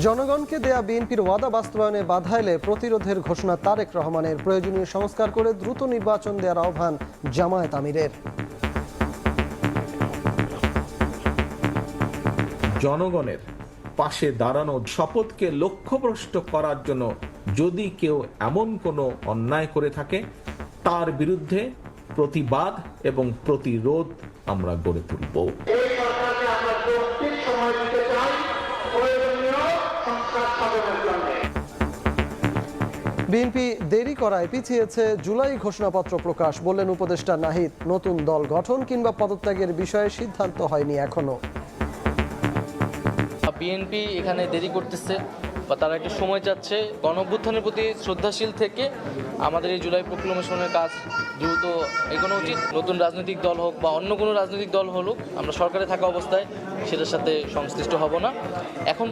জনগণকে দেয়া বিএনপির ওয়াদা বাস্তবায়নে বাধা এলে প্রতিরোধের ঘোষণা তারেক রহমানের। প্রয়োজনীয় সংস্কার করে দ্রুত নির্বাচন দেওয়ার আহ্বান জামায়াত আমিরের। জনগণের পাশে দাঁড়ানো শপথকে লক্ষ্যভ্রষ্ট করার জন্য যদি কেউ এমন কোনো অন্যায় করে থাকে তার বিরুদ্ধে প্রতিবাদ এবং প্রতিরোধ আমরা গড়ে তুলব। বিএনপি দেরি করায় পিছিয়েছে জুলাই ঘোষণাপত্র প্রকাশ, বললেন উপদেষ্টা নাহিদ। নতুন দল গঠন কিংবা পদত্যাগের বিষয়ে সিদ্ধান্ত হয়নি এখনো। বিএনপি এখানে দেরি করতেছে বা তারা একটা সময় চাচ্ছে। গণঅভ্যুত্থানের প্রতি শ্রদ্ধাশীল থেকে আমাদের এই জুলাই প্রক্লেমেশনের কাজ দ্রুত এগোনো উচিত। নতুন রাজনৈতিক দল হোক বা অন্য কোনো রাজনৈতিক দল হলুক, আমরা সরকারে থাকা অবস্থায় সেটার সাথে সংশ্লিষ্ট হব না। এখন